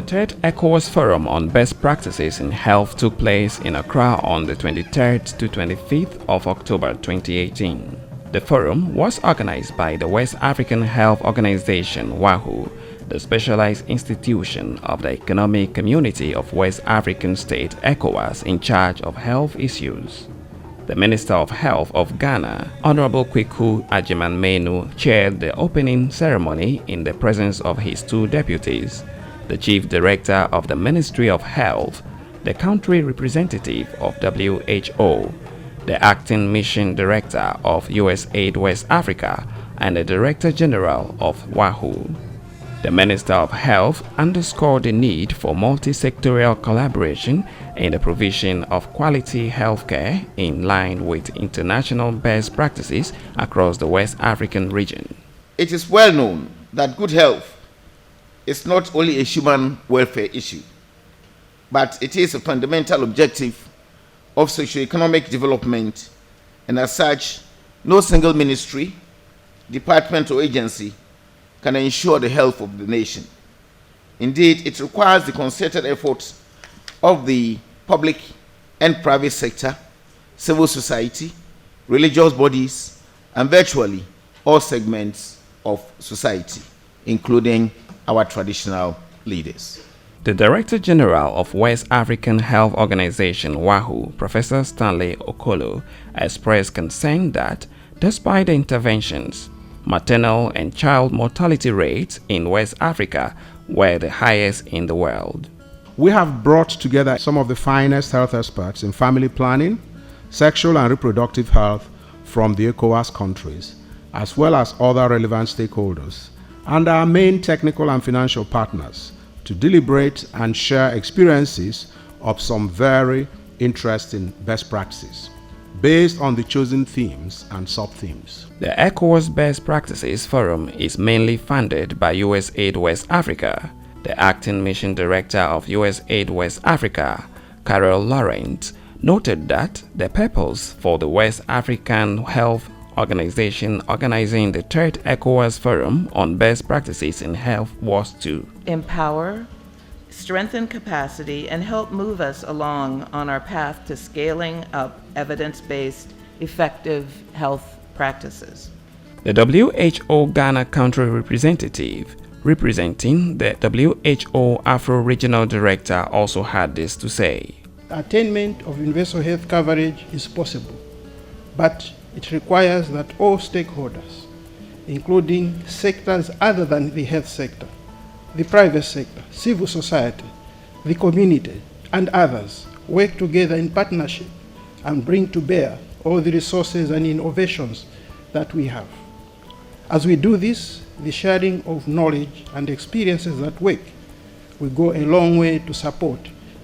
third Ecowas Forum on Best Practices in Health took place in Accra on the 23rd to 25th of October 2018. The forum was organized by the West African Health Organization WAHO, the specialized institution of the Economic Community of West African States ECOWAS in charge of health issues. The Minister of Health of Ghana, Honorable Kweku Agyeman-Manu, chaired the opening ceremony in the presence of his two deputies, the Chief Director of the Ministry of Health, the country representative of WHO, the Acting Mission Director of USAID West Africa, and the Director General of WAHO. The Minister of Health underscored the need for multi-sectorial collaboration in the provision of quality healthcare in line with international best practices across the West African region. It is well known that good health is not only a human welfare issue, but it is a fundamental objective of socio-economic development, and as such, no single ministry, department or agency can ensure the health of the nation. Indeed, it requires the concerted efforts of the public and private sector, civil society, religious bodies, and virtually all segments of society, including our traditional leaders. The Director General of West African Health Organization WAHO, Professor Stanley Okolo, expressed concern that despite the interventions, maternal and child mortality rates in West Africa were the highest in the world. We have brought together some of the finest health experts in family planning, sexual and reproductive health from the ECOWAS countries, as well as other relevant stakeholders, and our main technical and financial partners to deliberate and share experiences of some very interesting best practices based on the chosen themes and sub-themes. The ECOWAS Best Practices Forum is mainly funded by USAID West Africa. The Acting Mission Director of USAID West Africa, Carol Laurent, noted that the purpose for the West African Health Organization organizing the third ECOWAS Forum on Best Practices in Health was to empower, strengthen capacity, and help move us along on our path to scaling up evidence-based, effective health practices. The WHO Ghana country representative, representing the WHO Afro-Regional Director, also had this to say. Attainment of universal health coverage is possible, but it requires that all stakeholders, including sectors other than the health sector, the private sector, civil society, the community, and others work together in partnership and bring to bear all the resources and innovations that we have. As we do this, the sharing of knowledge and experiences at work will go a long way to support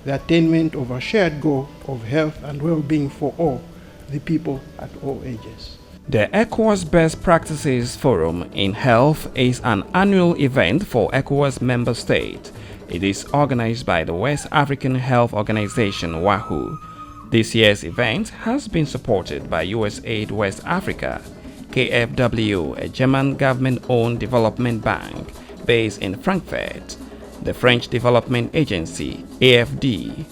the attainment of our shared goal of health and well-being for all the people at all ages. The ECOWAS Best Practices Forum in Health is an annual event for ECOWAS member states. It is organized by the West African Health Organization WAHO. This year's event has been supported by USAID West Africa, KfW, a German government-owned development bank based in Frankfurt, the French Development Agency, AFD,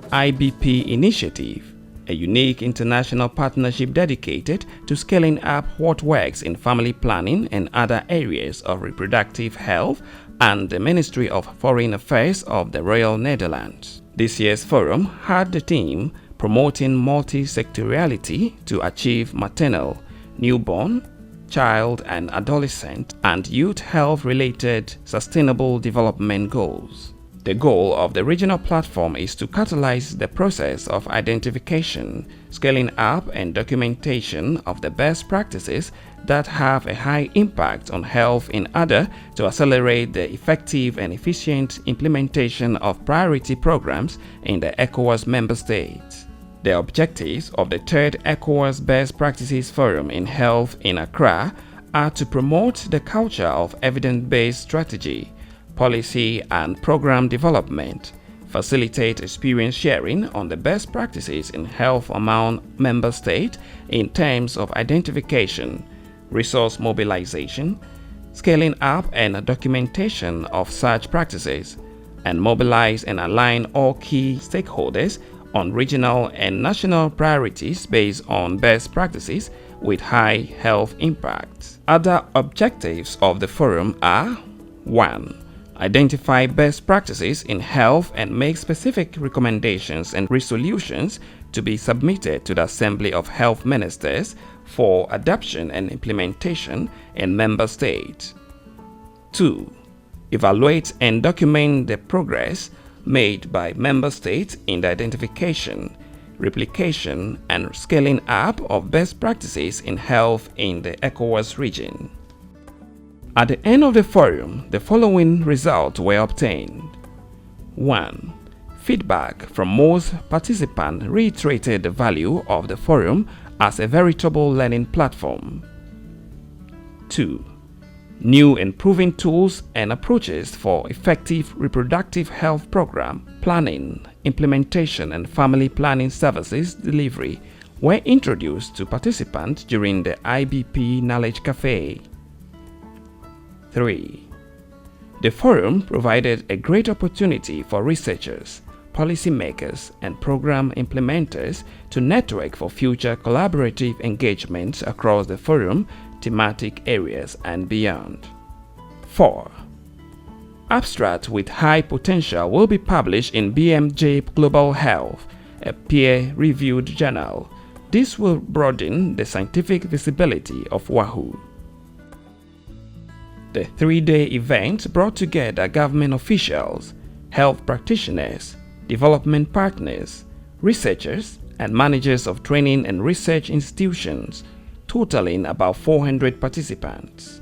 IBP Initiative, a unique international partnership dedicated to scaling up what works in family planning and other areas of reproductive health, and the Ministry of Foreign Affairs of the Royal Netherlands. This year's forum had the theme Promoting Multi-Sectoriality to Achieve Maternal, Newborn, Child and Adolescent and Youth Health-related Sustainable Development Goals. The goal of the regional platform is to catalyze the process of identification, scaling up and documentation of the best practices that have a high impact on health in order to accelerate the effective and efficient implementation of priority programs in the ECOWAS member states. The objectives of the third ECOWAS Best Practices Forum in Health in Accra are to promote the culture of evidence-based strategy, policy and program development, facilitate experience sharing on the best practices in health among member states in terms of identification, resource mobilization, scaling up and documentation of such practices, and mobilize and align all key stakeholders on regional and national priorities based on best practices with high health impact. Other objectives of the forum are: 1. Identify best practices in health and make specific recommendations and resolutions to be submitted to the Assembly of Health Ministers for adoption and implementation in member states. 2. Evaluate and document the progress made by member states in the identification, replication, and scaling up of best practices in health in the Ecowas region. At the end of the forum, the following results were obtained. 1. Feedback from most participants reiterated the value of the forum as a veritable learning platform. 2. New and proven tools and approaches for effective reproductive health program planning, implementation, and family planning services delivery were introduced to participants during the IBP Knowledge Cafe. 3. The forum provided a great opportunity for researchers, policymakers, and program implementers to network for future collaborative engagements across the forum thematic areas and beyond. 4. Abstract with high potential will be published in BMJ Global Health, a peer-reviewed journal. This will broaden the scientific visibility of Waho. The 3-day event brought together government officials, health practitioners, development partners, researchers, and managers of training and research institutions, totaling about 400 participants.